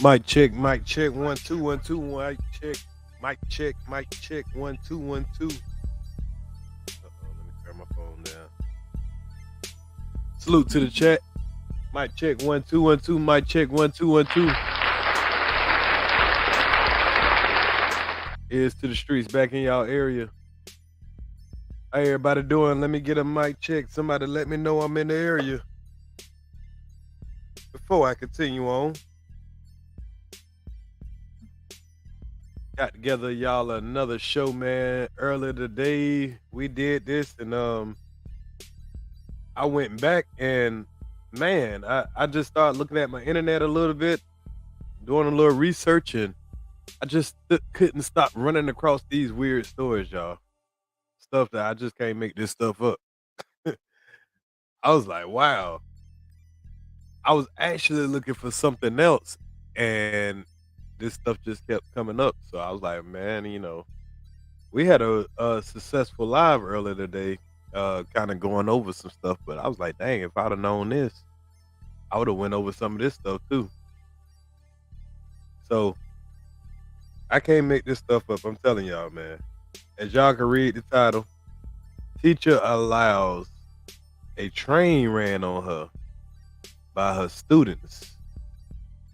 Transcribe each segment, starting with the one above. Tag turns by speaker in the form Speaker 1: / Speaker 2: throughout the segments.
Speaker 1: Mic check, 1 2 1 2, mic check, 1 2 1 2. Let me turn my phone down. Salute to the chat. Mic check, 1 2 1 2, mic check, 1 2 1 2. Ears to the streets back in y'all area. How everybody doing? Let me get a mic check. Somebody let me know I'm in the area. Before I continue on, got together y'all another show, man. Earlier today we did this, and I went back and man, I just started looking at my internet a little bit, doing a little research, and I just couldn't stop running across these weird stories, y'all. Stuff that I just can't make this stuff up. I was like, wow. I was actually looking for something else, and this stuff just kept coming up. So I was like, man, we had a successful live earlier today, kind of going over some stuff. But I was like, dang, if I'd have known this, I would have went over some of this stuff too. So I can't make this stuff up. I'm telling y'all, man. As y'all can read the title, teacher allows a train ran on her by her students.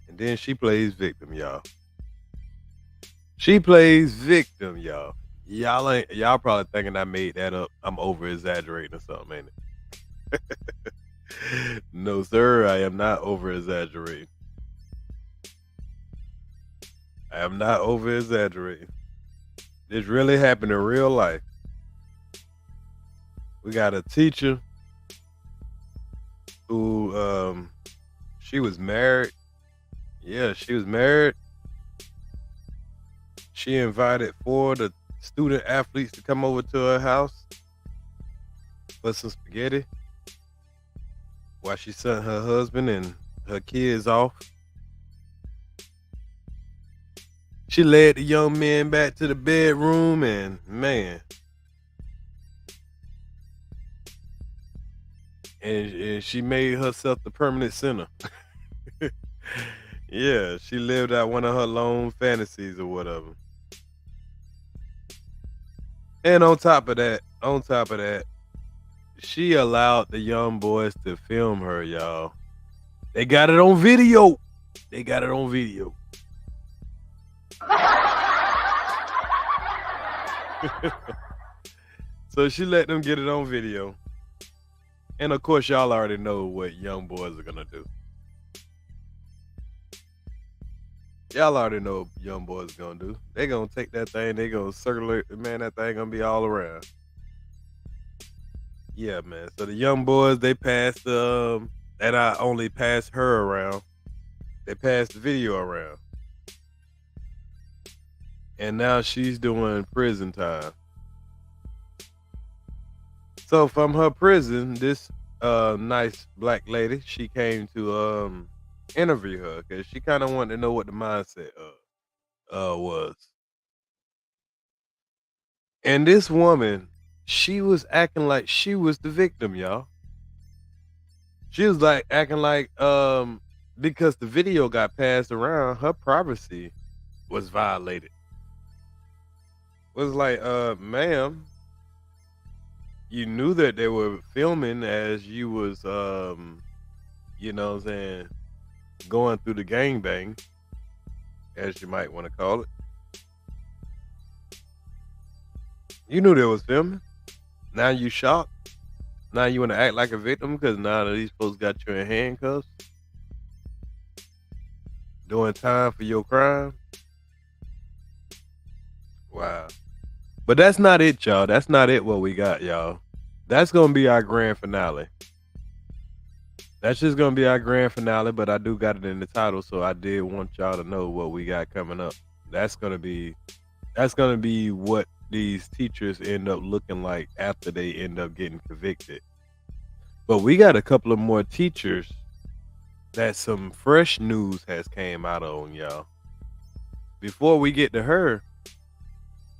Speaker 1: And then she plays victim, y'all. She plays victim, y'all. Y'all probably thinking I made that up. I'm over exaggerating or something, ain't it? No, sir, I am not over exaggerating. I am not over exaggerating. This really happened in real life. We got a teacher who she was married. Yeah, she was married. She invited 4 of the student athletes to come over to her house for some spaghetti while she sent her husband and her kids off. She led the young men back to the bedroom, and man, and she made herself the permanent center. Yeah, she lived out one of her lone fantasies or whatever. And on top of that, she allowed the young boys to film her, y'all. They got it on video. So she let them get it on video. And of course, y'all already know what young boys are gonna do. Y'all already know what young boys are gonna do. They gonna take that thing, they gonna circulate, man, that thing gonna be all around. Yeah, man. So the young boys, they passed and I only passed her around. They passed the video around. And now she's doing prison time. So from her prison, this nice black lady, she came to interview her because she kind of wanted to know what the mindset was. And this woman, she was acting like she was the victim, y'all. She was like acting like because the video got passed around, her privacy was violated. Was like, ma'am, you knew that they were filming as you was you know what I'm saying, going through the gangbang, as you might want to call it. You knew they was filming. Now you shocked. Now you want to act like a victim because now that these folks got you in handcuffs, doing time for your crime. Wow. But that's not it, y'all. That's not it what we got, y'all. That's going to be our grand finale. That's just going to be our grand finale, but I do got it in the title, so I did want y'all to know what we got coming up. That's going to be what these teachers end up looking like after they end up getting convicted. But we got a couple of more teachers that some fresh news has came out on, y'all. Before we get to her,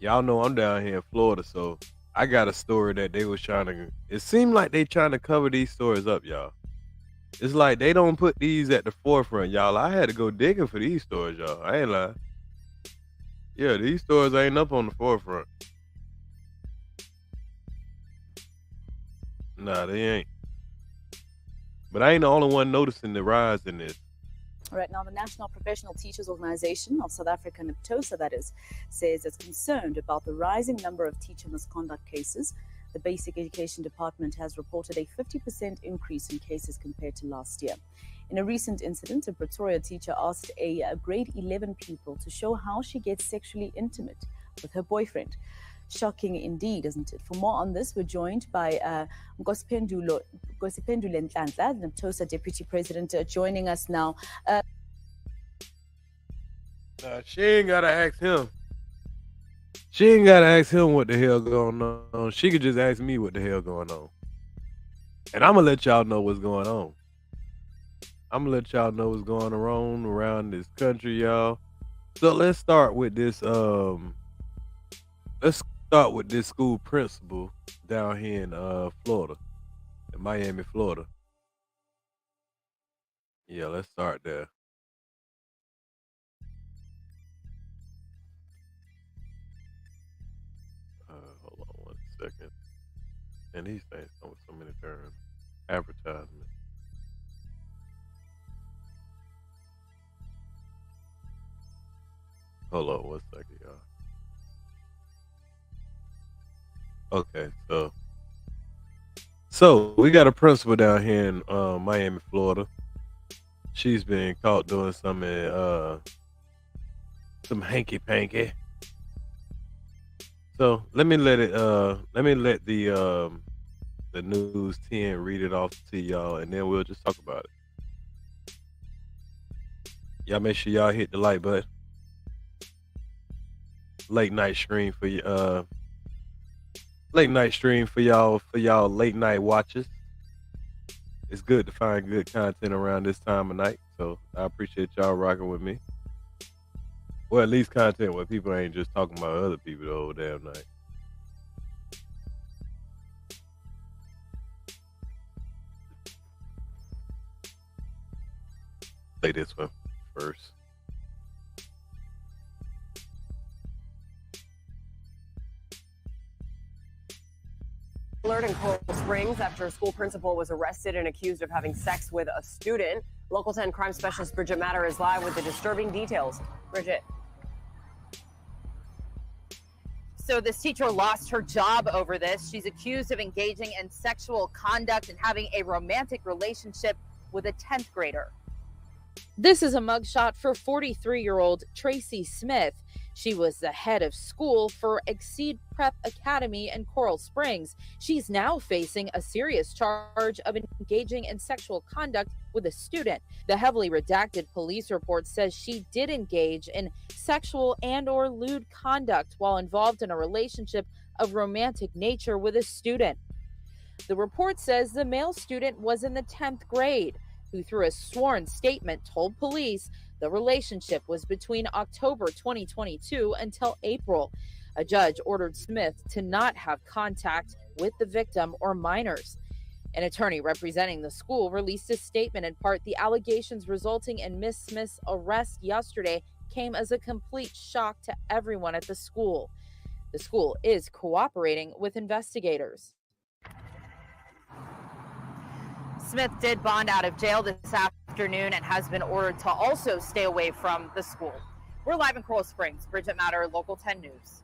Speaker 1: y'all know I'm down here in Florida, so I got a story that they was trying to, it seemed like they trying to cover these stories up, y'all. It's like they don't put these at the forefront, y'all. I had to go digging for these stores, y'all. I ain't lying. Yeah, these stores ain't up on the forefront. Nah, they ain't. But I ain't the only one noticing the rise in this.
Speaker 2: Right now, the National Professional Teachers Organization of South Africa, NAPTOSA that is, says it's concerned about the rising number of teacher misconduct cases. The Basic Education Department has reported a 50% increase in cases compared to last year. In a recent incident, a Pretoria teacher asked a grade 11 pupil to show how she gets sexually intimate with her boyfriend. Shocking indeed, isn't it? For more on this, we're joined by Nkosiphendulo Nhlanhla, the NAPTOSA Deputy President, joining us now.
Speaker 1: She ain't gotta ask him. She ain't gotta ask him what the hell going on. She could just ask me what the hell going on. And I'm gonna let y'all know what's going on. I'm gonna let y'all know what's going on around this country, y'all. So let's start with this. Let's start with this school principal down here in Florida, in Miami, Florida. Yeah, let's start there. Hold on one second. And these things come with so many terms. Advertisement. Hold on one second, y'all. Okay, so we got a principal down here in Miami, Florida. She's been caught doing some hanky panky. So let me let the News 10 read it off to y'all, and then we'll just talk about it. Y'all make sure y'all hit the like button. Late night stream for y'all late night watchers. It's good to find good content around this time of night, so I appreciate y'all rocking with me. Well, at least content where people ain't just talking about other people the whole damn night. Play this one first.
Speaker 3: Alert in Coral Springs after a school principal was arrested and accused of having sex with a student. Local 10 crime specialist Bridget Matter is live with the disturbing details. Bridget.
Speaker 4: So this teacher lost her job over this. She's accused of engaging in sexual conduct and having a romantic relationship with a 10th grader. This is a mugshot for 43-year-old Tracy Smith. She was the head of school for Exceed Prep Academy in Coral Springs. She's now facing a serious charge of engaging in sexual conduct with a student. The heavily redacted police report says she did engage in sexual and/or lewd conduct while involved in a relationship of romantic nature with a student. The report says the male student was in the 10th grade, who through a sworn statement told police the relationship was between October 2022 until April. A judge ordered Smith to not have contact with the victim or minors. An attorney representing the school released a statement. In part, the allegations resulting in Miss Smith's arrest yesterday came as a complete shock to everyone at the school. The school is cooperating with investigators. Smith did bond out of jail this afternoon and has been ordered to also stay away from the school. We're live in Coral Springs. Bridget Matter, Local 10 News.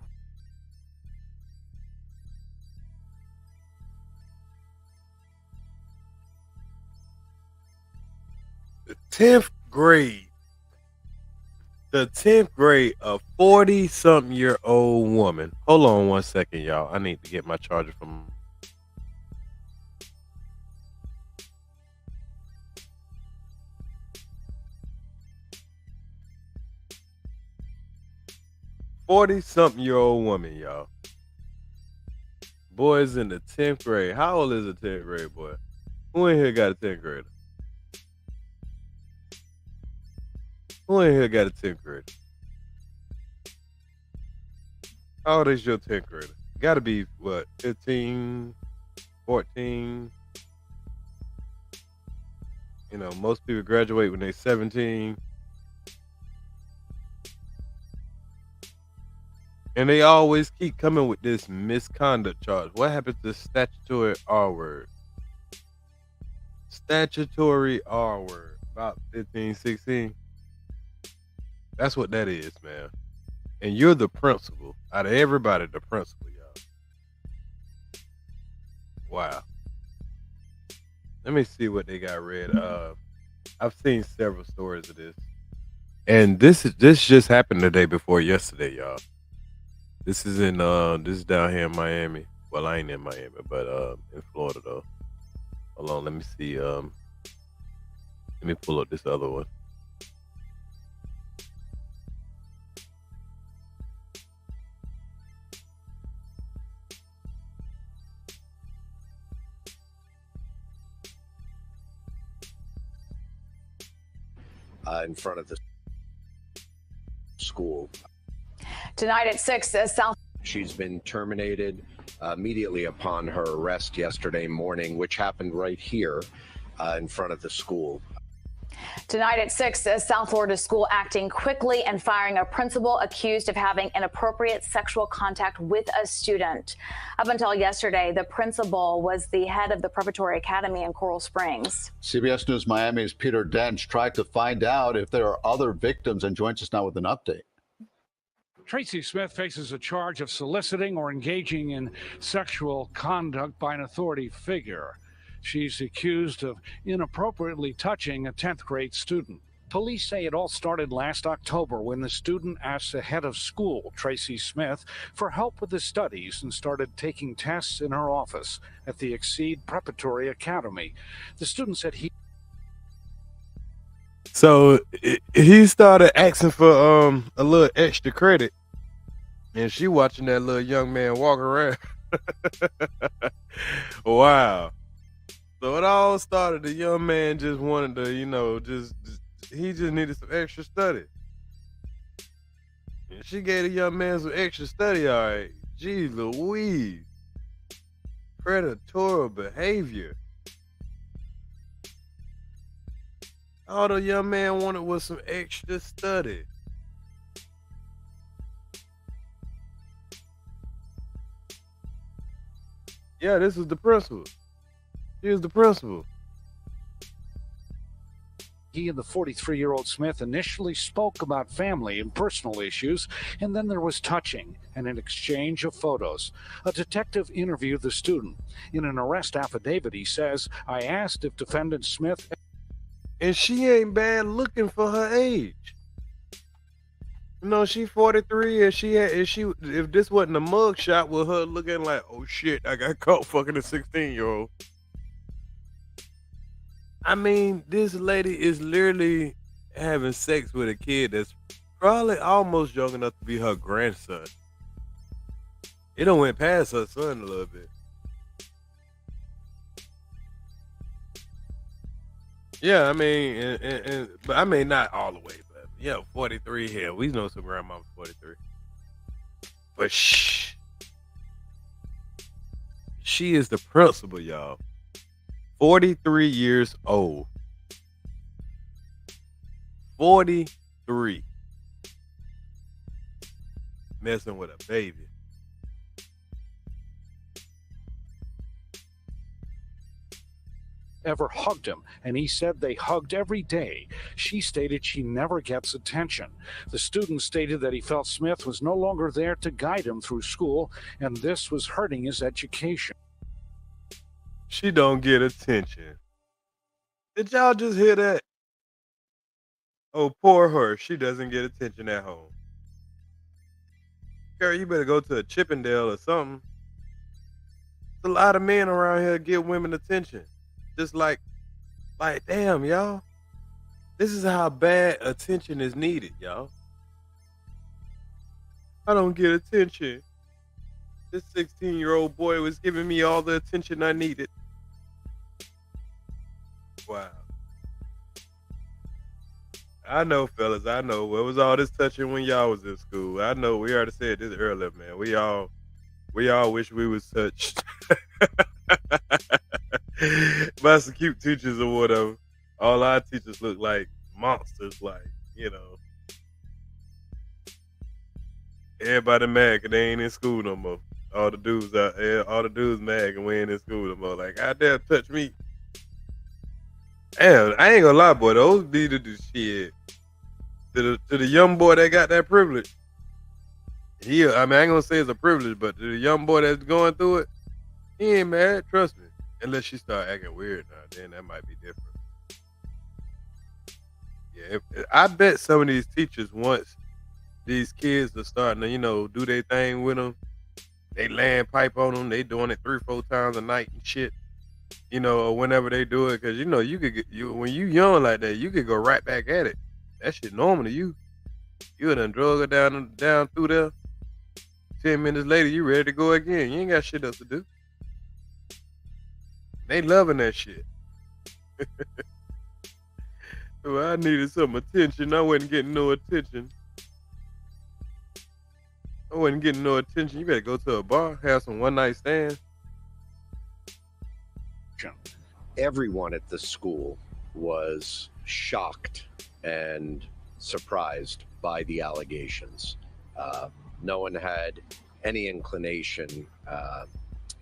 Speaker 1: The 10th grade. The 10th grade, a 40-something-year-old woman. Hold on one second, y'all. I need to get my charger from... "40-something-year-old woman, y'all. Boy's in the 10th grade. How old is a 10th grade boy? Who in here got a 10th grader? Who in here got a 10th grader? How old is your 10th grader? Gotta be, what, 15, 14? You know, most people graduate when they're 17. And they always keep coming with this misconduct charge. What happened to statutory R word? Statutory R word. About 15, 16. That's what that is, man. And you're the principal. Out of everybody, the principal, y'all. Wow. Let me see what they got read. I've seen several stories of this. And this just happened the day before yesterday, y'all. This is down here in Miami. Well, I ain't in Miami, but in Florida though. Hold on, let me see. Let me pull up this other one.
Speaker 5: In front of the school.
Speaker 3: Tonight at 6, South.
Speaker 5: She's been terminated immediately upon her arrest yesterday morning, which happened right here in front of the school.
Speaker 6: Tonight at 6, South Florida school acting quickly and firing a principal accused of having inappropriate sexual contact with a student. Up until yesterday, the principal was the head of the Preparatory Academy in Coral Springs.
Speaker 7: CBS News Miami's Peter Dench tried to find out if there are other victims and joins us now with an update.
Speaker 8: Tracy Smith faces a charge of soliciting or engaging in sexual conduct by an authority figure. She's accused of inappropriately touching a 10th grade student. Police say it all started last October when the student asked the head of school, Tracy Smith, for help with his studies and started taking tests in her office at the Exceed Preparatory Academy. The student said
Speaker 1: So he started asking for a little extra credit, and she watching that little young man walk around. Wow. So it all started, the young man just wanted to, he just needed some extra study. And she gave the young man some extra study, all right. Gee Louise. Predatory behavior. All the young man wanted was some extra study. Yeah, this was the principal. He was the principal.
Speaker 8: he and the 43-year-old Smith initially spoke about family and personal issues, and then there was touching and an exchange of photos. A detective interviewed the student. In an arrest affidavit, he says, "I asked if defendant Smith..."
Speaker 1: And she ain't bad looking for her age. You know, she 43, and if this wasn't a mug shot with her looking like, oh shit, I got caught fucking a 16-year-old. I mean, this lady is literally having sex with a kid that's probably almost young enough to be her grandson. It done went past her son a little bit. Yeah, I mean, but I mean, not all the way, but yeah, 43 here. We know some grandma's 43. But shh. She is the principal, y'all. 43 years old. 43. Messing with a baby.
Speaker 8: Ever hugged him, and he said they hugged every day. She stated she never gets attention. The student stated that he felt Smith was no longer there to guide him through school, and this was hurting his education.
Speaker 1: She don't get attention. Did y'all just hear that? Oh, poor her. She doesn't get attention at home. Girl, you better go to a Chippendale or something. There's a lot of men around here give women attention. Just like damn, y'all. This is how bad attention is needed, y'all. I don't get attention. This 16-year-old boy was giving me all the attention I needed. Wow. I know, fellas. I know. What was all this touching when y'all was in school? I know. We already said this earlier, man. We all wish we was touched by some cute teachers or whatever. All our teachers look like monsters, like, you know. Everybody mad 'cause they ain't in school no more. All the dudes mad and we ain't in school no more. Like, I dare touch me. Damn, I ain't gonna lie, boy. Those be the shit. To the young boy that got that privilege. I mean, I ain't gonna say it's a privilege, but to the young boy that's going through it, he ain't mad. Trust me. Unless you start acting weird now, then that might be different. Yeah, I bet some of these teachers, once these kids are starting to, do their thing with them, they laying pipe on them, they doing it 3-4 times a night and shit, or whenever they do it, because you could when you young like that, you could go right back at it. That shit normal to you. You done drug her down through there. 10 minutes later, you ready to go again. You ain't got shit else to do. They loving that shit. Well, I needed some attention. I wasn't getting no attention. You better go to a bar, have some one-night stands.
Speaker 5: Everyone at the school was shocked and surprised by the allegations. No one had any inclination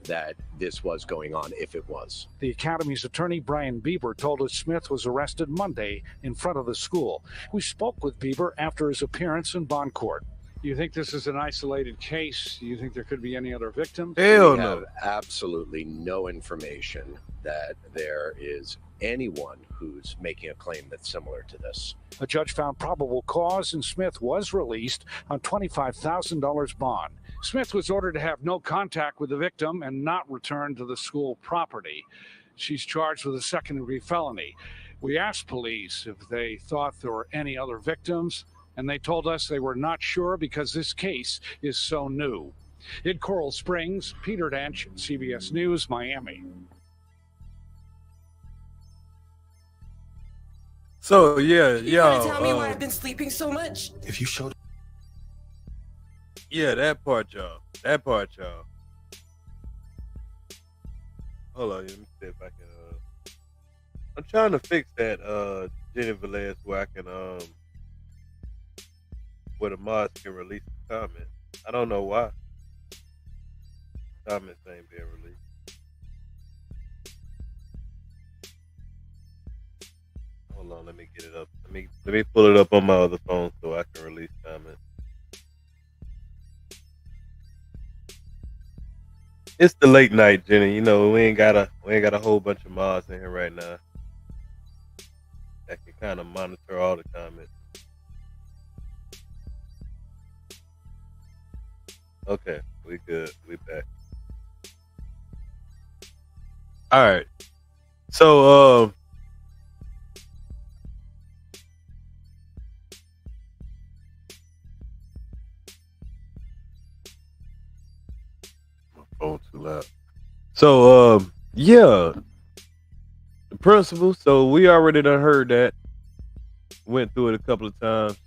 Speaker 5: that this was going on, if it was.
Speaker 8: The Academy's attorney, Brian Bieber, told us Smith was arrested Monday in front of the school. We spoke with Bieber after his appearance in bond court. Do you think this is an isolated case? Do you think there could be any other victims?
Speaker 1: Hell
Speaker 5: We
Speaker 1: no.
Speaker 5: have absolutely no information that there is anyone who's making a claim that's similar to this.
Speaker 8: A judge found probable cause and Smith was released on $25,000 bond. Smith was ordered to have no contact with the victim and not return to the school property. She's charged with a second-degree felony. We asked police if they thought there were any other victims, and they told us they were not sure because this case is so new. In Coral Springs, Peter Dench, CBS News, Miami.
Speaker 1: So yeah,
Speaker 9: You gonna tell me why I've been sleeping so much?
Speaker 10: If you showed
Speaker 1: yeah, that part, y'all. Hold on, let me see if I can. I'm trying to fix that Jenny Velez where I can where the mods can release the comment. I don't know why. Comments ain't being released. Hold on, let me get it up. Let me pull it up on my other phone so I can release comments. It's the late night, Jenny. We ain't got a whole bunch of mods in here right now that can kind of monitor all the comments. Okay, we good. We back. All right. So my phone too loud. So yeah, the principal. So we already done heard that. Went through it a couple of times.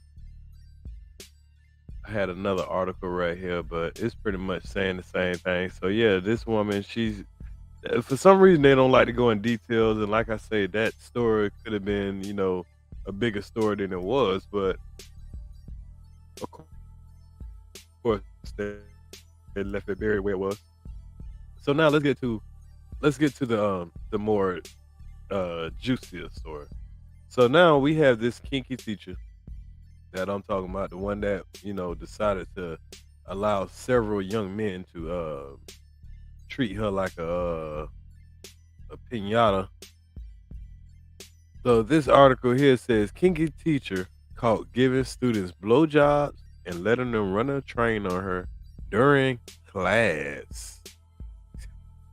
Speaker 1: I had another article right here, but it's pretty much saying the same thing. So yeah, this woman, she's for some reason they don't like to go in details, and like I say, that story could have been, a bigger story than it was, but of course they left it buried where it was. So now let's get to the more juicier story. So now we have this kinky teacher that I'm talking about, the one that, decided to allow several young men to treat her like a piñata. So this article here says kinky teacher caught giving students blowjobs and letting them run a train on her during class.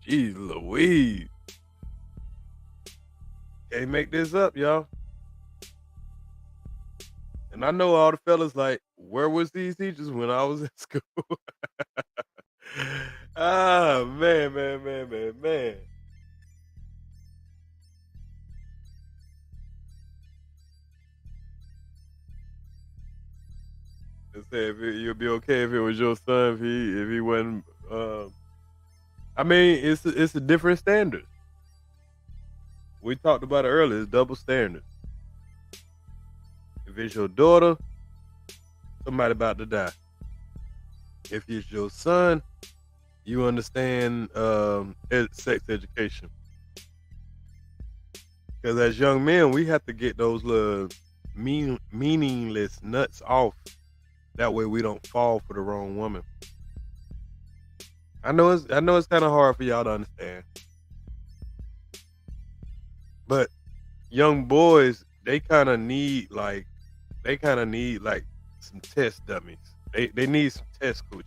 Speaker 1: Jeez Louise. Can't make this up, y'all. And I know all the fellas like, where was these teachers when I was in school? Ah, man. They say you'll be okay if it was your son, if he wasn't. I mean, it's a different standard. We talked about it earlier. It's double standard. If it's your daughter, somebody about to die. If it's your son, you understand sex education. Because as young men, we have to get those little meaningless nuts off. That way we don't fall for the wrong woman. I know it's kind of hard for y'all to understand. But young boys, they kind of need like some test dummies. They need some test coochie.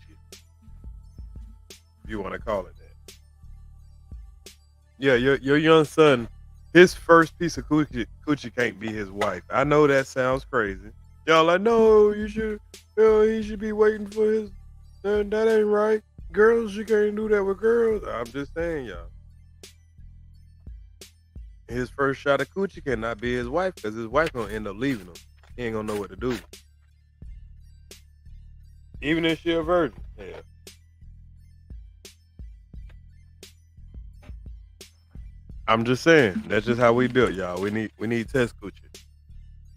Speaker 1: If you want to call it that. Yeah, your young son, his first piece of coochie can't be his wife. I know that sounds crazy. Y'all like, no, he should be waiting for his. That ain't right. Girls, you can't do that with girls. I'm just saying, y'all. His first shot of coochie cannot be his wife because his wife gonna end up leaving him. He ain't gonna know what to do. Even if she a virgin. Yeah. I'm just saying. That's just how we built, y'all. We need test coochie.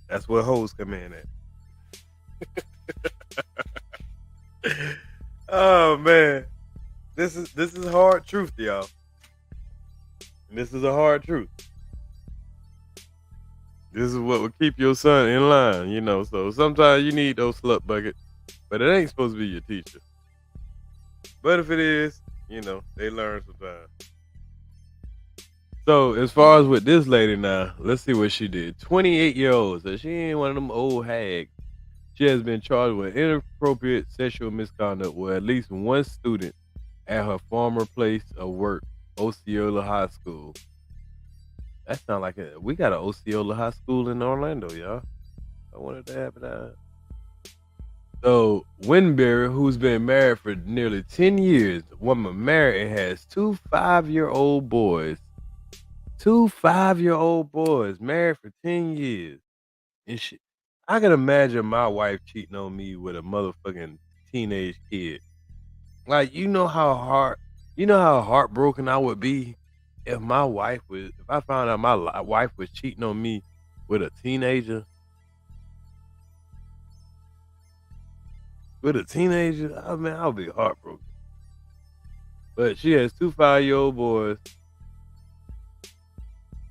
Speaker 1: That's where hoes come in at. Oh man. This is hard truth, y'all. And this is a hard truth. This is what will keep your son in line, you know. So sometimes you need those slut buckets, but it ain't supposed to be your teacher. But if it is, you know, they learn sometimes. So as far as with this lady now, let's see what she did. 28-year-old, so she ain't one of them old hags. She has been charged with inappropriate sexual misconduct with at least one student at her former place of work, Osceola High School. That sounds like we got an Osceola High School in Orlando, y'all. I wanted to have it. So Winberry, who's been married for nearly 10 years, the woman married and has two 5-year-old boys. Two 5-year-old boys married for 10 years. And I can imagine my wife cheating on me with a motherfucking teenage kid. Like, you know how heartbroken I would be if I found out my wife was cheating on me with a teenager. Oh man, I would be heartbroken. But she has two 5-year-old boys.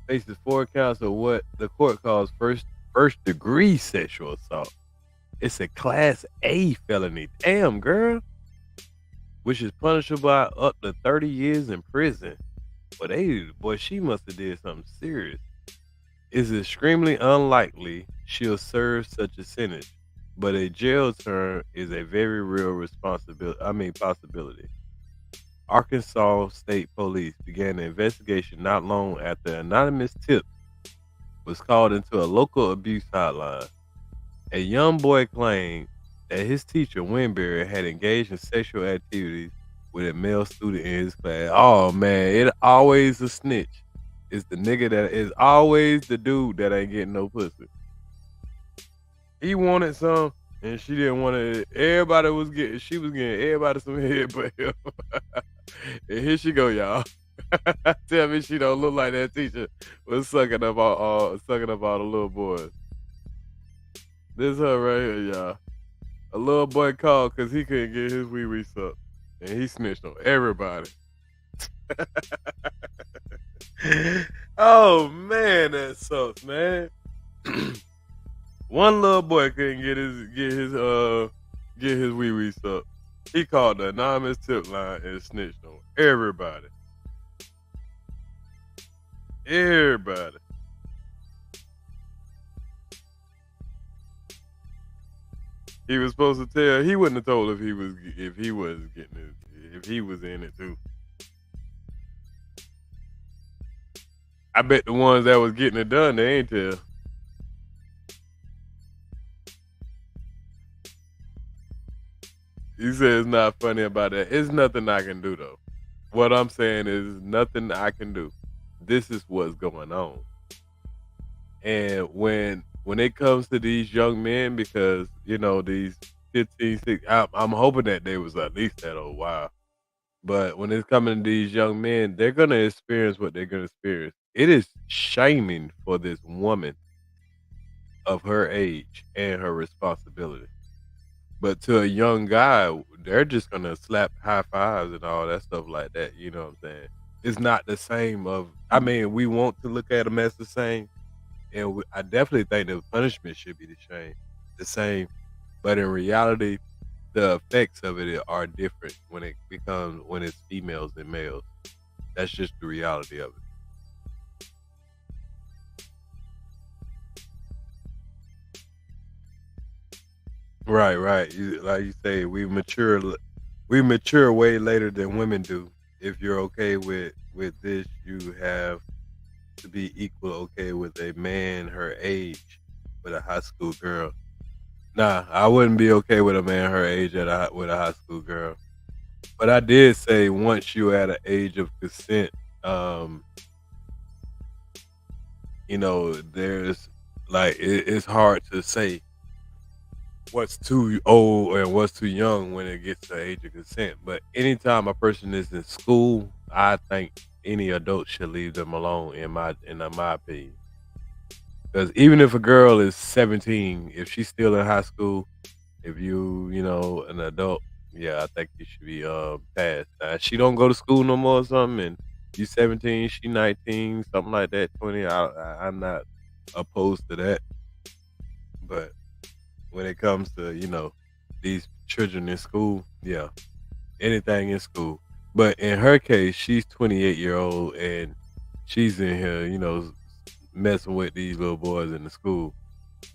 Speaker 1: Faces 4 counts of what the court calls first degree sexual assault. It's a class A felony. Damn, girl. Which is punishable by up to 30 years in prison. But she must have did something serious. It's extremely unlikely she'll serve such a sentence, but a jail term is a very real possibility. Arkansas State Police began an investigation not long after an anonymous tip was called into a local abuse hotline. A young boy claimed that his teacher, Winberry, had engaged in sexual activities with a male student in his class. Oh man, it always a snitch. It's the nigga that is always the dude that ain't getting no pussy. He wanted some, and she didn't want it. She was getting everybody some head but him. And here she go, y'all. Tell me she don't look like that teacher was sucking up all the little boys. This her right here, y'all. A little boy called because he couldn't get his wee sucked. And he snitched on everybody. Oh man, that sucks, man. One little boy couldn't get his wee sucked. He called the anonymous tip line and snitched on everybody. Everybody. He was supposed to tell. He wouldn't have told if he was in it too. I bet the ones that was getting it done, they ain't tell. He said it's not funny about that. It's nothing I can do though. What I'm saying is nothing I can do. This is what's going on. And when it comes to these young men, because you know these 15, 16, I'm hoping that they was at least that old. Wow. But when it's coming to these young men, they're gonna experience what they're gonna experience. it is shaming for this woman of her age and her responsibility. But to a young guy, they're just gonna slap high fives and all that stuff like that. You know what I'm saying? It's not the same. I mean, we want to look at them as the same, and I definitely think the punishment should be the same. But in reality, the effects of it are different when it's females and males. That's just the reality of it. Right, right. Like you say, we mature way later than women do. If you're okay with this, you have to be equal okay with a man her age with a high school girl. Nah, I wouldn't be okay with a man her age with a high school girl. But I did say once you're at an age of consent, there's like it's hard to say what's too old and what's too young when it gets to the age of consent. But anytime a person is in school, I think any adult should leave them alone in my opinion. Because even if a girl is 17, if she's still in high school, if an adult, yeah, I think you should be passed. Now, if she don't go to school no more or something, and you 17, she 19, something like that, 20. I'm not opposed to that. But when it comes to these children in school, yeah, anything in school. But in her case, she's 28-year-old and she's in here, messing with these little boys in the school.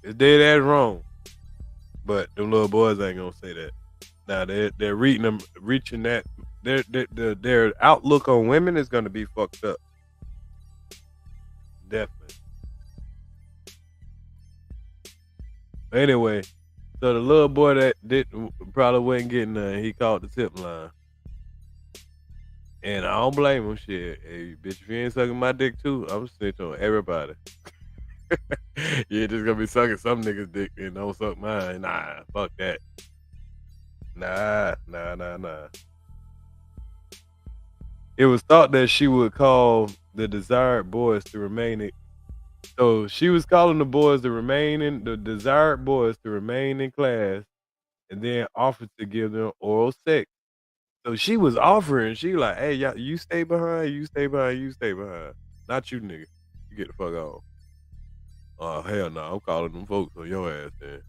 Speaker 1: It's dead ass wrong. But them little boys ain't gonna say that. Now they're reaching that. Their outlook on women is gonna be fucked up. Definitely. Anyway, so the little boy that probably wasn't getting none, he called the tip line. And I don't blame him. Shit, hey, bitch, if you ain't sucking my dick too, I'm snitch on everybody. You're just gonna be sucking some niggas' dick and don't suck mine. Nah, fuck that. Nah. It was thought that she would call the desired boys to remain. So she was calling the desired boys to remain in class, and then offered to give them oral sex. So she was offering. She like, hey, y'all, you stay behind. You stay behind. You stay behind. Not you, nigga. You get the fuck off. Oh hell no! I'm calling them folks on your ass then.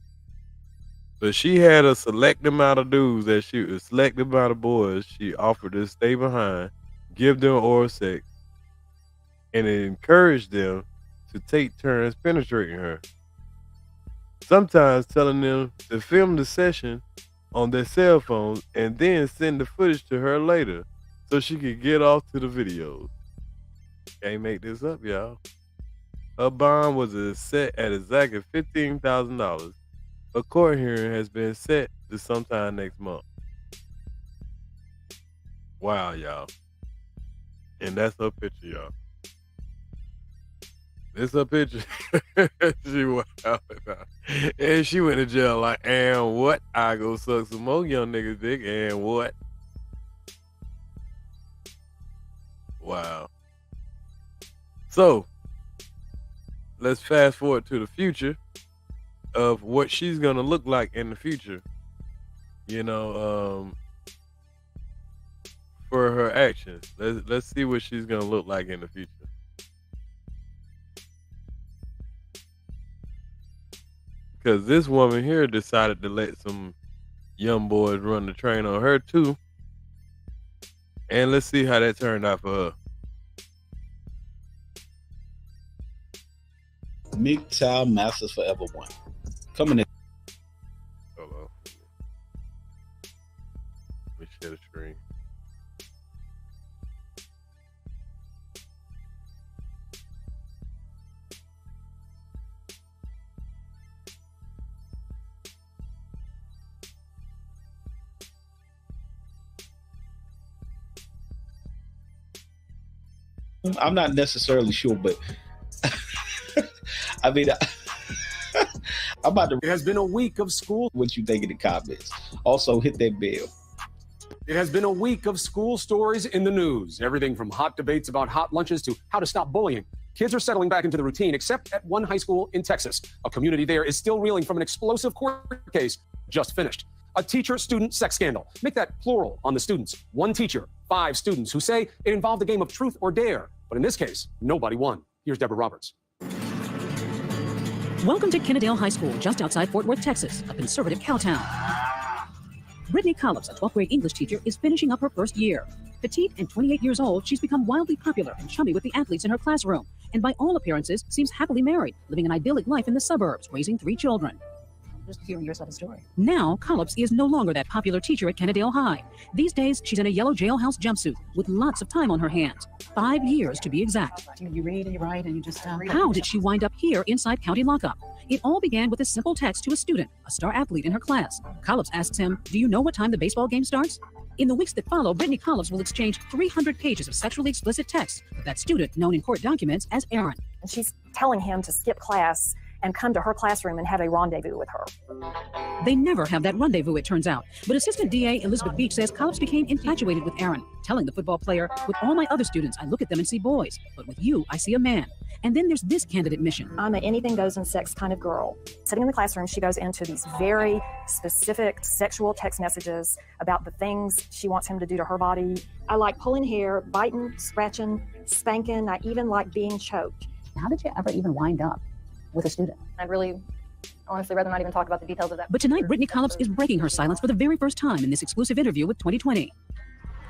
Speaker 1: So she had a select amount of dudes a select amount of boys she offered to stay behind, give them oral sex, and it encouraged them to take turns penetrating her. Sometimes telling them to film the session on their cell phones and then send the footage to her later so she could get off to the videos. Can't make this up, y'all. Her bond was set at exactly $15,000. A court hearing has been set to sometime next month. Wow, y'all. And that's her picture, y'all. This her picture. She went out and she went to jail like, and what? I go suck some more young niggas' dick, and what? Wow. So, let's fast forward to the future of what she's gonna look like in the future. For her actions. Let's see what she's gonna look like in the future. Because this woman here decided to let some young boys run the train on her too. And let's see how that turned out for her.
Speaker 10: MGTOW Masters Forever 1. Coming in.
Speaker 1: Hold on. Let me share the screen.
Speaker 10: I'm not necessarily sure, but I mean, I'm about to.
Speaker 11: It has been a week of school.
Speaker 10: What you think in the comments? Also, hit that bell.
Speaker 11: It has been a week of school stories in the news. Everything from hot debates about hot lunches to how to stop bullying. Kids are settling back into the routine, except at one high school in Texas. A community there is still reeling from an explosive court case just finished. A teacher-student sex scandal. Make that plural on the students. One teacher, 5 students who say it involved a game of truth or dare. But in this case, nobody won. Here's Deborah Roberts.
Speaker 12: Welcome to Kennedale High School, just outside Fort Worth, Texas, a conservative cowtown. Brittany Collops, a 12th grade English teacher, is finishing up her first year. Petite and 28 years old, she's become wildly popular and chummy with the athletes in her classroom, and by all appearances, seems happily married, living an idyllic life in the suburbs, raising 3 children.
Speaker 2: Just hearing your side of the story.
Speaker 12: Now, Collops is no longer that popular teacher at Kennedale High. These days, she's in a yellow jailhouse jumpsuit with lots of time on her hands. 5 years to be exact.
Speaker 2: You read and you write and you just...
Speaker 12: How did she wind up here inside county lockup? It all began with a simple text to a student, a star athlete in her class. Collops asks him, "Do you know what time the baseball game starts?" In the weeks that follow, Brittany Collops will exchange 300 pages of sexually explicit text with that student known in court documents as Aaron.
Speaker 13: And she's telling him to skip class and come to her classroom and have a rendezvous with her.
Speaker 12: They never have that rendezvous, it turns out. But Assistant DA Elizabeth Beach says Collops became infatuated with Aaron, telling the football player, "With all my other students, I look at them and see boys, but with you, I see a man." And then there's this candidate mission.
Speaker 13: I'm an anything goes in sex kind of girl. Sitting in the classroom, she goes into these very specific sexual text messages about the things she wants him to do to her body. I like pulling hair, biting, scratching, spanking. I even like being choked.
Speaker 2: How did you ever even wind up with a student?
Speaker 14: I'd really honestly rather not even talk about the details of that.
Speaker 12: But tonight, Brittany Collops is breaking her silence for the very first time in this exclusive interview with 2020.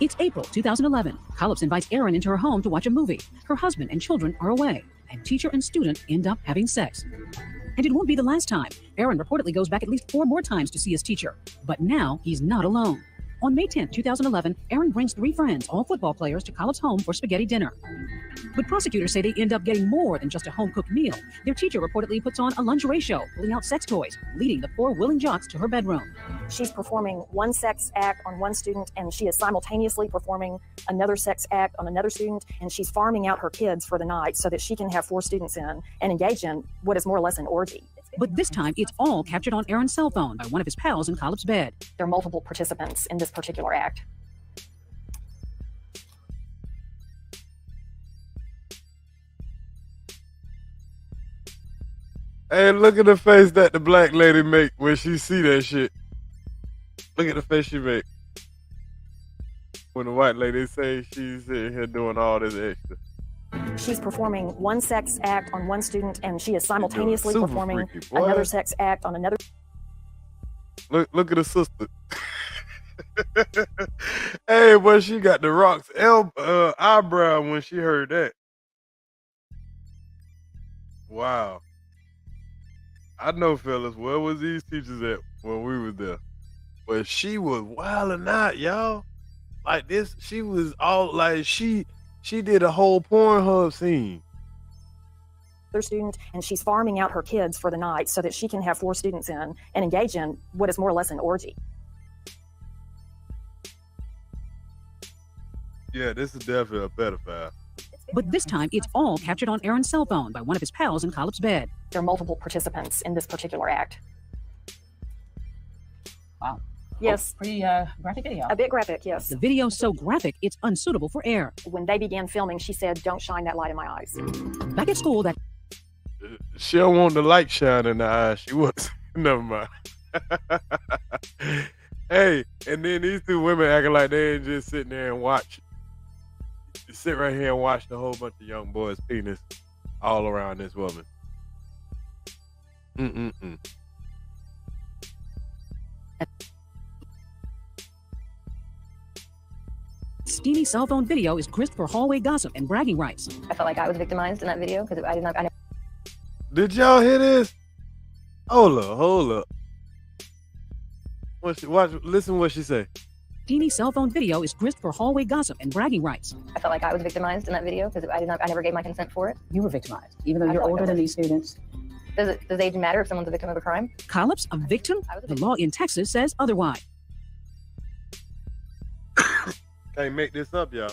Speaker 12: It's April 2011. Collops invites Aaron into her home to watch a movie. Her husband and children are away, and teacher and student end up having sex. And it won't be the last time. Aaron reportedly goes back at least 4 more times to see his teacher. But now he's not alone. On May 10, 2011, Aaron brings 3 friends, all football players, to Collops' home for spaghetti dinner. But prosecutors say they end up getting more than just a home-cooked meal. Their teacher reportedly puts on a lingerie show, pulling out sex toys, leading the 4 willing jocks to her bedroom.
Speaker 13: She's performing one sex act on one student, and she is simultaneously performing another sex act on another student, and she's farming out her kids for the night so that she can have 4 students in and engage in what is more or less an orgy.
Speaker 12: But this time, it's all captured on Aaron's cell phone by one of his pals in Collops' bed.
Speaker 13: There are multiple participants in this particular act.
Speaker 1: Hey, look at the face that the black lady make when she see that shit. Look at the face she make. When the white lady say she's sitting here doing all this extra.
Speaker 13: She's performing one sex act on one student, and she is simultaneously performing
Speaker 1: freaky,
Speaker 13: another sex act on another.
Speaker 1: Look at the sister. Hey, boy, she got the Rock's eyebrow when she heard that. Wow. I know, fellas, where was these teachers at when we was there? Well, she was wilding out, y'all. Like this, she was all like she did a whole Pornhub scene.
Speaker 13: Student, and she's farming out her kids for the night so that she can have 4 students in and engage in what is more or less an orgy.
Speaker 1: Yeah, this is definitely a pedophile.
Speaker 12: But this time, it's all captured on Aaron's cell phone by one of his pals in Collops' bed.
Speaker 13: There are multiple participants in this particular act.
Speaker 2: Wow.
Speaker 13: Yes.
Speaker 2: Pretty graphic video.
Speaker 13: A bit graphic, yes.
Speaker 12: The video's so graphic, it's unsuitable for air.
Speaker 13: When they began filming, she said, "Don't shine that light in my eyes."
Speaker 12: Back at school, that
Speaker 1: she don't want the light shine in the eyes. She wants. Never mind. Hey, and then these 2 women acting like they ain't just sitting there and watch. Sit right here and watch the whole bunch of young boys' penis all around this woman.
Speaker 12: steamy cell phone video is grist for hallway gossip and bragging rights.
Speaker 14: I felt like I was victimized in that video because I never.
Speaker 1: Did y'all hear this? Hold up. Listen to what she say.
Speaker 12: Steamy cell phone video is grist for hallway gossip and bragging rights.
Speaker 14: I felt like I was victimized in that video because I never gave my consent for it.
Speaker 2: You were victimized, even though you're older than these students.
Speaker 14: Does age matter if someone's a victim of a crime?
Speaker 12: Collops, a victim? The law in Texas says otherwise.
Speaker 1: Can't make this up, y'all.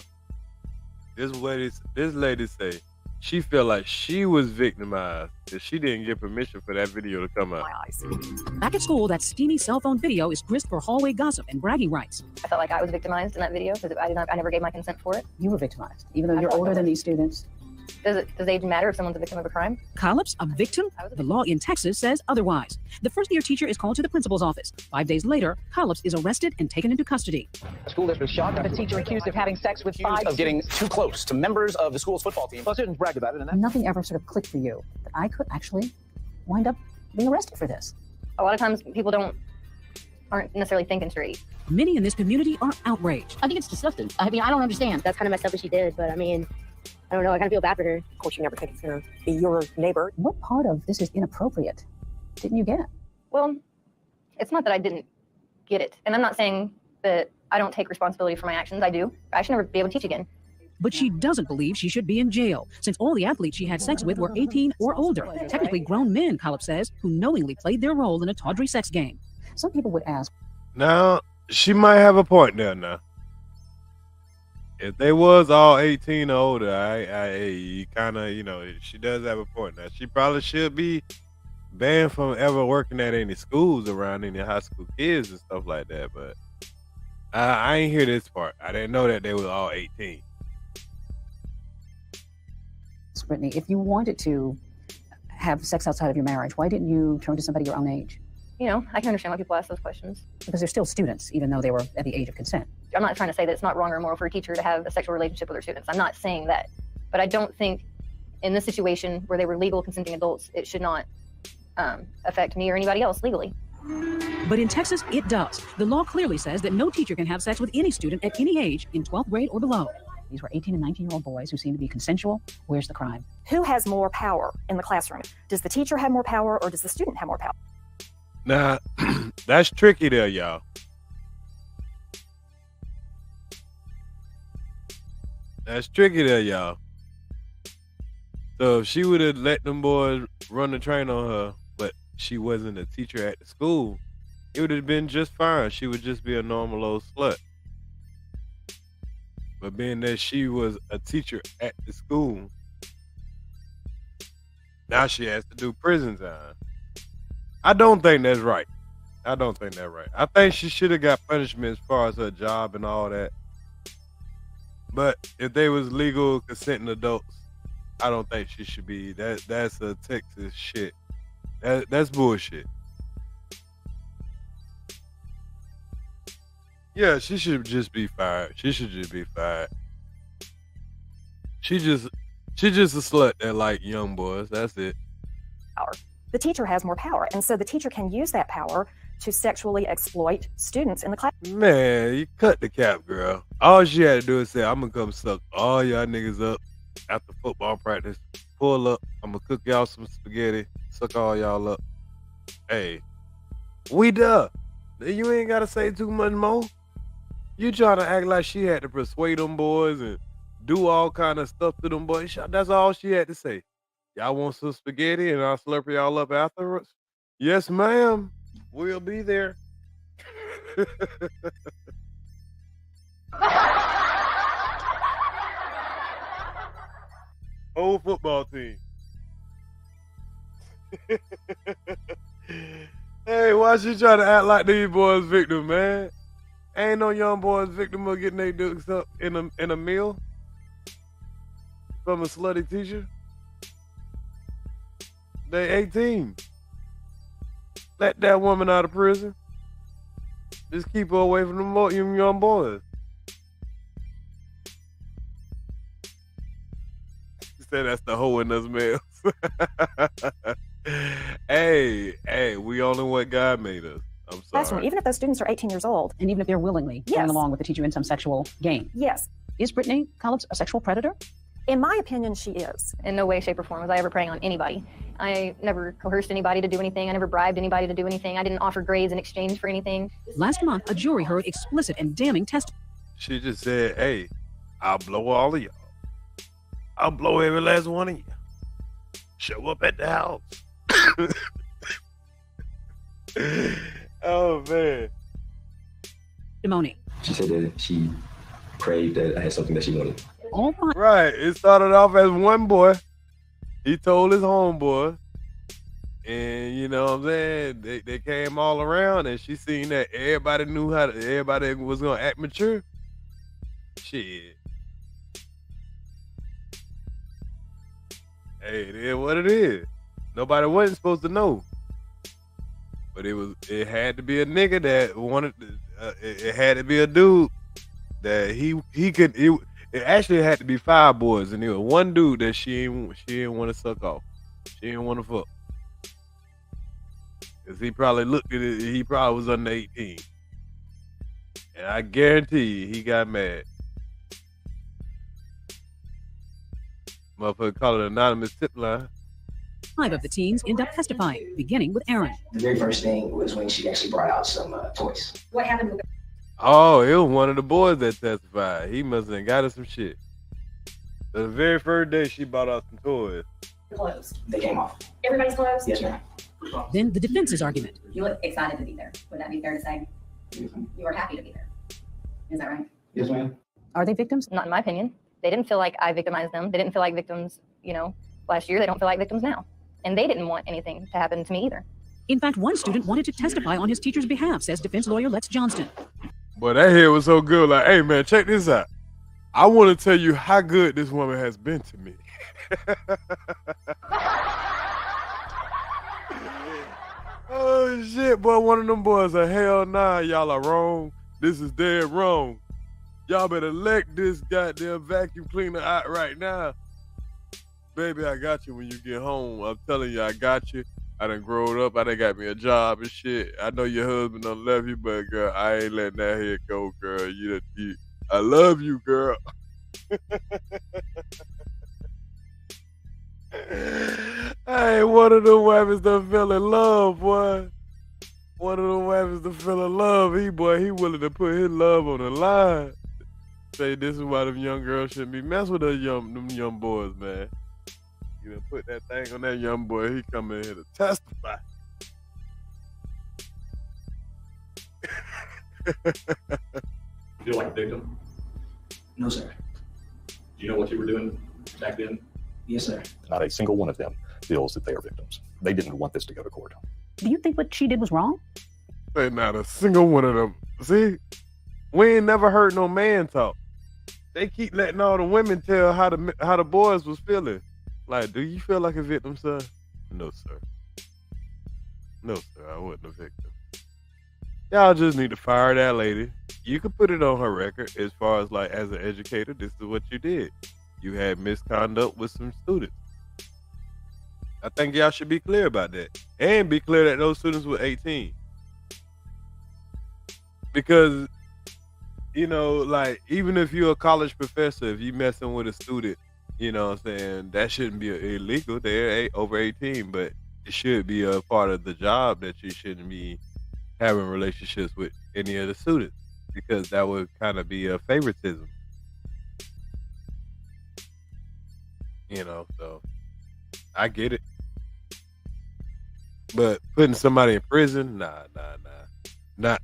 Speaker 1: This lady say she felt like she was victimized, that she didn't get permission for that video to come out.
Speaker 12: Back at school, that steamy cell phone video is grist for hallway gossip and bragging rights.
Speaker 14: I felt like I was victimized in that video because I never gave my consent for it.
Speaker 2: You were victimized, even though you're older than these students.
Speaker 14: Does age matter if someone's a victim of a crime?
Speaker 12: Collops, a victim? The law in Texas says otherwise. The first-year teacher is called to the principal's office. 5 days later, Collops is arrested and taken into custody.
Speaker 15: School district shocked of a teacher accused of having sex with five of getting too close to members of the school's football team. Well, students bragged about it, and that
Speaker 12: Nothing ever sort of clicked for you that I could actually wind up being arrested for this.
Speaker 14: A lot of times people aren't necessarily thinking straight.
Speaker 12: Many in this community are outraged.
Speaker 16: I think it's disgusting. I mean, I don't understand. That's kind of messed up what she did, but I mean, I don't know. I kind of feel bad for her.
Speaker 3: Of course, you never think it's going to be your neighbor.
Speaker 12: What part of this is inappropriate didn't you get?
Speaker 14: Well, it's not that I didn't get it. And I'm not saying that I don't take responsibility for my actions. I do. I should never be able to teach again.
Speaker 12: But she doesn't believe she should be in jail, since all the athletes she had sex with were 18 or older. Technically grown men, Collops says, who knowingly played their role in a tawdry sex game. Some people would ask.
Speaker 1: Now, she might have a point there now. If they was all 18 or older, I kind of, she does have a point now. She probably should be banned from ever working at any schools around any high school kids and stuff like that. But I ain't hear this part. I didn't know that they was all 18.
Speaker 12: Brittany, if you wanted to have sex outside of your marriage, why didn't you turn to somebody your own age?
Speaker 14: You know, I can understand why people ask those questions.
Speaker 12: Because they're still students, even though they were at the age of consent.
Speaker 14: I'm not trying to say that it's not wrong or immoral for a teacher to have a sexual relationship with their students. I'm not saying that. But I don't think in this situation where they were legal consenting adults, it should not affect me or anybody else legally.
Speaker 12: But in Texas, it does. The law clearly says that no teacher can have sex with any student at any age in 12th grade or below. These were 18 and 19-year-old boys who seemed to be consensual. Where's the crime?
Speaker 13: Who has more power in the classroom? Does the teacher have more power or does the student have more power?
Speaker 1: Now, that's tricky there, y'all. That's tricky there, y'all. So if she would have let them boys run the train on her, but she wasn't a teacher at the school, it would have been just fine. She would just be a normal old slut. But being that she was a teacher at the school, now she has to do prison time. I don't think that's right. I don't think that's right. I think she should have got punishment as far as her job and all that. But if they was legal consenting adults, I don't think she should be. That's a Texas shit. That's bullshit. Yeah, she should just be fired. She should just be fired. She just a slut that like young boys. That's it.
Speaker 13: Power. The teacher has more power, and so the teacher can use that power to sexually exploit students in the class.
Speaker 1: Man, you cut the cap, girl. All she had to do is say, I'm gonna come suck all y'all niggas up after football practice. Pull up. I'm gonna cook y'all some spaghetti. Suck all y'all up. Hey, we done. You ain't gotta say too much more. You trying to act like she had to persuade them boys and do all kind of stuff to them boys. That's all she had to say. Y'all want some spaghetti and I'll slurp y'all up afterwards? Yes, ma'am. We'll be there. Whole football team. Hey, why she trying to act like these boys victim, man? Ain't no young boys victim of getting their dicks up in a meal from a slutty teacher. They 18. Let that woman out of prison. Just keep her away from them young boys. She said that's the hoe in us males. Hey, we only what God made us. I'm sorry.
Speaker 13: Classroom, even if those students are 18 years old.
Speaker 12: And even if they're willingly going along with the teacher in some sexual game.
Speaker 13: Yes.
Speaker 12: Is Brittany Collops a sexual predator?
Speaker 13: In my opinion, she is.
Speaker 14: In no way, shape, or form was I ever preying on anybody. I never coerced anybody to do anything. I never bribed anybody to do anything. I didn't offer grades in exchange for anything.
Speaker 12: Last month, a jury heard explicit and damning testimony.
Speaker 1: She just said, hey, I'll blow all of y'all. I'll blow every last one of you. Show up at the house. Oh, man.
Speaker 12: Testimony.
Speaker 17: She said that she prayed that I had something that she wanted.
Speaker 12: Oh my.
Speaker 1: Right. It started off as one boy. He told his homeboy. And you know what I'm saying? They came all around and she seen that everybody everybody was gonna act mature. Shit. Hey, it is what it is. Nobody wasn't supposed to know. But it had to be a nigga that wanted it had to be a dude that he could it actually had to be 5 boys, and there was one dude that she didn't want to suck off. She didn't want to fuck. Cause he probably looked at it, he probably was under 18. And I guarantee you, he got mad. Motherfucker call it anonymous tip line.
Speaker 12: 5 of the teens end up testifying, beginning with Aaron.
Speaker 18: The very first thing was when she actually brought out some toys. What happened with
Speaker 1: Oh, it was one of the boys that testified. He must have got us some shit. The very first day she brought out some toys.
Speaker 18: the clothes? They came off. Everybody's clothes? Yes, ma'am.
Speaker 12: Then the defense's argument.
Speaker 19: You look excited to be there. Would that be fair to say?
Speaker 18: Yes, ma'am.
Speaker 19: You were happy to be there. Is that right?
Speaker 18: Yes, ma'am.
Speaker 14: Are they victims? Not in my opinion. They didn't feel like I victimized them. They didn't feel like victims, last year. They don't feel like victims now. And they didn't want anything to happen to me either.
Speaker 12: In fact, one student wanted to testify on his teacher's behalf, says defense lawyer Lex Johnston.
Speaker 1: Boy, that head was so good. Like, hey, man, check this out. I want to tell you how good this woman has been to me. Oh, shit, boy. One of them boys said, hell nah, y'all are wrong. This is dead wrong. Y'all better let this goddamn vacuum cleaner out right now. Baby, I got you when you get home. I'm telling you, I got you. I done growed up. I done got me a job and shit. I know your husband done left you, but girl, I ain't letting that head go, girl. I love you, girl. I ain't one of them wifes that fell in love, boy. One of them wifes that fell in love. He willing to put his love on the line. Say this is why them young girls shouldn't be messing with them young boys, man. You done put that thing on that young boy, he come in here to testify.
Speaker 17: You feel like a victim?
Speaker 18: No, sir.
Speaker 17: Do you know what you were doing back then?
Speaker 18: Yes, sir.
Speaker 20: Not a single one of them feels that they are victims. They didn't want this to go to court.
Speaker 12: Do you think what she did was wrong?
Speaker 1: Say not a single one of them. See, we ain't never heard no man talk. They keep letting all the women tell how the boys was feeling. Like, do you feel like a victim, son? No, sir. No, sir, I wasn't a victim. Y'all just need to fire that lady. You can put it on her record as far as, like, as an educator, this is what you did. You had misconduct with some students. I think y'all should be clear about that. And be clear that those students were 18. Because, like, even if you're a college professor, if you messing with a student, you know what I'm saying, that shouldn't be illegal. They're over 18, but it should be a part of the job that you shouldn't be having relationships with any of the students, because that would kind of be a favoritism. So I get it. But putting somebody in prison, nah. Not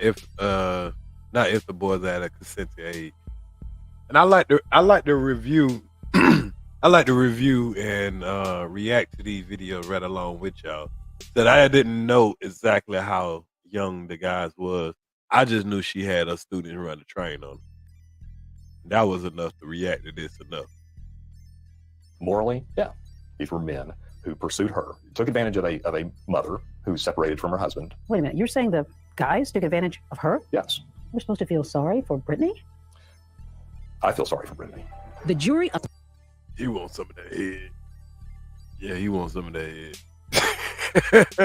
Speaker 1: if the boys at a consenting age. And I like to review I like to review and react to these videos right along with y'all. That I didn't know exactly how young the guys was. I just knew she had a student run the train on her. That was enough to react to this enough.
Speaker 20: Morally, yeah. These were men who pursued her, took advantage of a mother who separated from her husband.
Speaker 12: Wait a minute, you're saying the guys took advantage of her?
Speaker 20: Yes.
Speaker 12: We're supposed to feel sorry for Brittany?
Speaker 20: I feel sorry for Brittany.
Speaker 12: The jury...
Speaker 1: He wants some of that head. Yeah, he wants some of that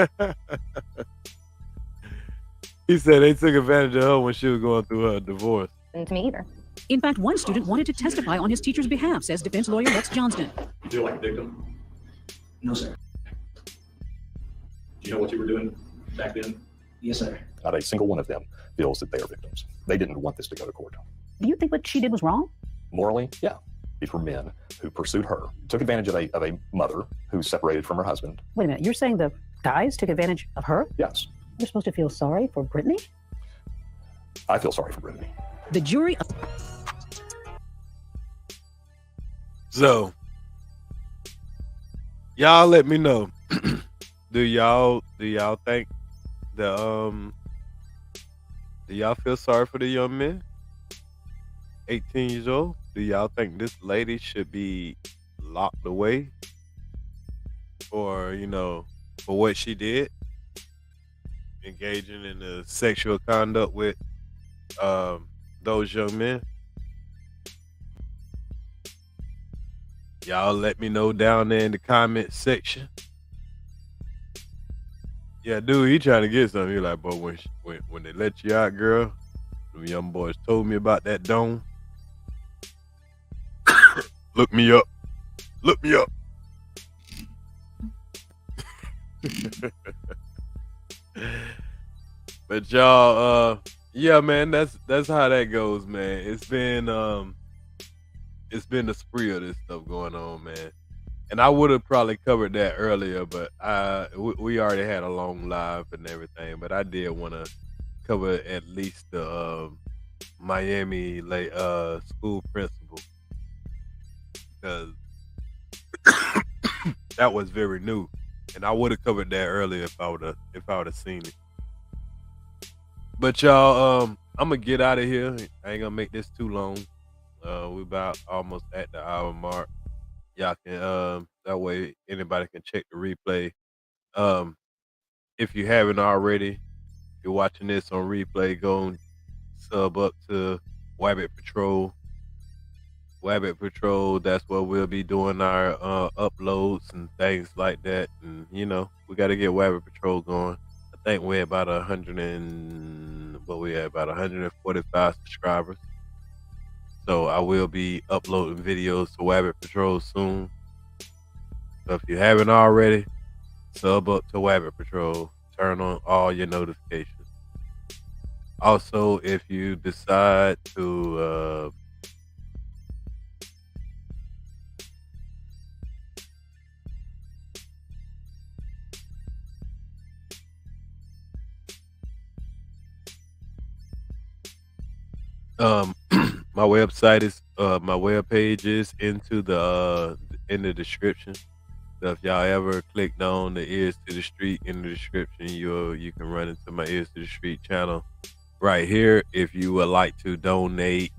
Speaker 1: head. He said they took advantage of her when she was going through her divorce.
Speaker 14: And to me either.
Speaker 12: In fact, one student wanted to testify on his teacher's behalf, says defense lawyer Lex Johnston.
Speaker 17: You feel like a victim?
Speaker 18: No, sir.
Speaker 17: Do you know what you were doing back then?
Speaker 18: Yes, sir.
Speaker 20: Not a single one of them feels that they are victims. They didn't want this to go to court.
Speaker 12: Do you think what she did was wrong?
Speaker 20: Morally, yeah. These were men who pursued her, took advantage of a mother who separated from her husband.
Speaker 12: Wait a minute, you're saying the guys took advantage of her?
Speaker 20: Yes.
Speaker 12: We're supposed to feel sorry for Brittany?
Speaker 20: I feel sorry for Brittany.
Speaker 12: The jury...
Speaker 1: So, y'all let me know. Do y'all think the do y'all feel sorry for the young men? 18 years old? Do y'all think this lady should be locked away for, you know, for what she did, engaging in the sexual conduct with those young men. Y'all let me know down there in the comment section. Yeah, dude, he trying to get something. He like, but when they let you out, girl, them young boys told me about that dome. Look me up. Look me up. But y'all, yeah, man, that's how that goes, man. It's been a spree of this stuff going on, man. And I would have probably covered that earlier, but we already had a long live and everything. But I did want to cover at least the Miami school principal, because that was very new, and I would have covered that earlier if I would have seen it. But y'all, I'm gonna get out of here. I ain't gonna make this too long. We about almost at the hour mark. Y'all can that way anybody can check the replay. If you haven't already, if you're watching this on replay, go and sub up to wbbit Patrol. wbbit Patrol, that's where we'll be doing our uploads and things like that. And you know, we got to get wbbit Patrol going. I think we're about 145 subscribers. So I will be uploading videos to wbbit Patrol soon. So if you haven't already, sub up to wbbit Patrol. Turn on all your notifications. Also, if you decide to my website is my web page is in the description. So if y'all ever clicked on the Ears to the Street in the description, you can run into my Ears to the Street channel right here. If you would like to donate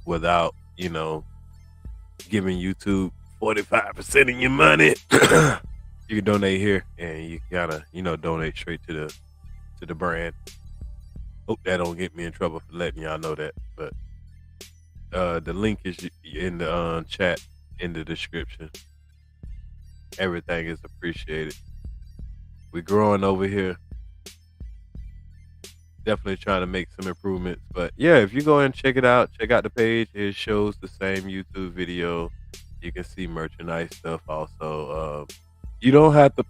Speaker 1: without, you know, giving YouTube 45% of your money, you can donate here, and you gotta, you know, donate straight to the brand. Hope that don't get me in trouble for letting y'all know that, but the link is in the chat in the description. Everything is appreciated. We're growing over here. Definitely trying to make some improvements. But yeah, if you go and check it out, check out the page. It shows the same YouTube video. You can see merchandise stuff also. You don't have to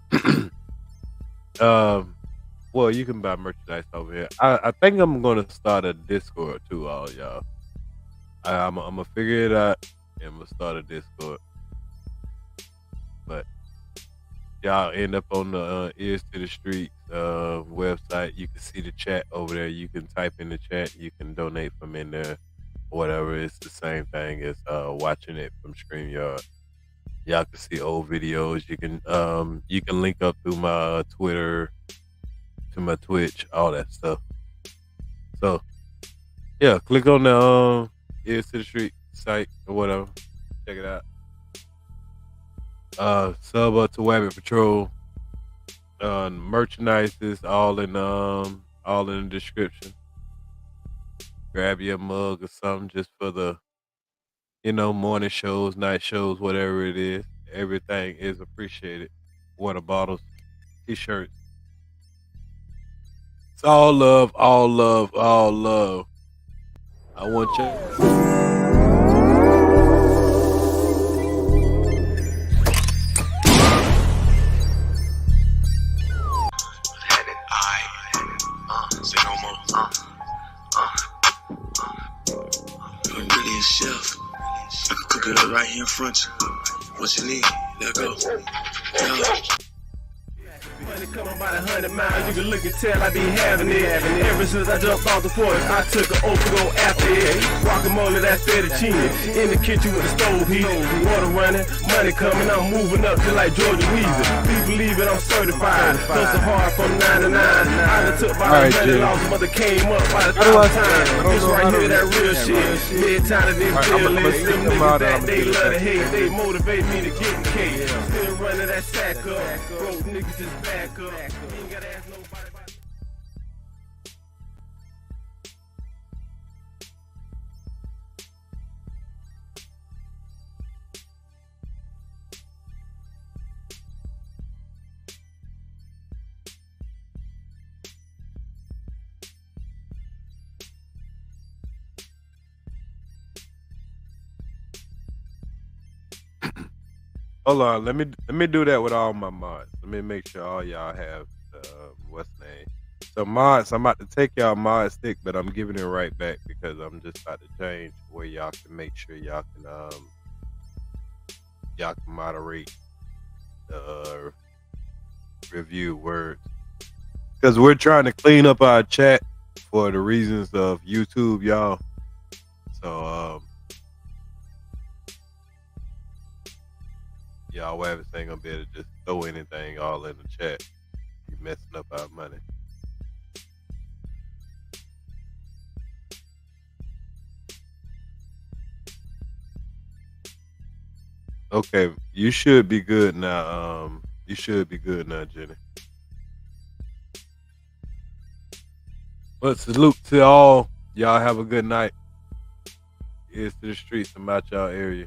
Speaker 1: well, you can buy merchandise over here. I think I'm gonna start a Discord too, all y'all. I'm gonna figure it out and I'm gonna start a Discord. But y'all end up on the Ears to the Street website. You can see the chat over there. You can type in the chat. You can donate from in there, whatever. It's the same thing as watching it from StreamYard. Y'all can see old videos. You can link up through my Twitter, to my Twitch, all that stuff. So yeah, click on the Ears to the Street site or whatever. Check it out. Sub up to wbbit Patrol. Merchandise is all in the description. Grab your mug or something just for the, you know, morning shows, night shows, whatever it is. Everything is appreciated. Water bottles, t-shirts. It's all love, all love, all love. I want you.
Speaker 21: Say no more. I'm really a chef. I can cook it up right here in front of you. What you need? Let go. Coming about 100 miles, you can look and tell I be having it. Ever since I jumped off the porch, I took an oath to go after it. Guacamole, that's fettuccine. In the kitchen with the stove heat. Water running, money coming, I'm moving up just like Georgia Weezy. Please believe it, I'm certified. Hustle hard from 9 to 9. I done took by the money, lost, mother came up by the time. This right here, that real shit. Mid-time to this fearless. Them niggas that they love to hate, they motivate me to get in cake. Still running that sack up. Broke niggas just back up. You ain't gotta ask nobody about
Speaker 1: Hold on, let me do that with all my mods. Let me make sure all y'all have what's the name. So mods, I'm about to take y'all mod stick, but I'm giving it right back because I'm just about to change where y'all can make sure y'all can moderate the review words. Because we're trying to clean up our chat for the reasons of YouTube, y'all. So y'all wabbits ain't gonna be able to just throw anything all in the chat. You messing up our money. Okay, you should be good now. You should be good now, Jenny. But salute to all. Y'all have a good night. Here's to the streets about y'all area.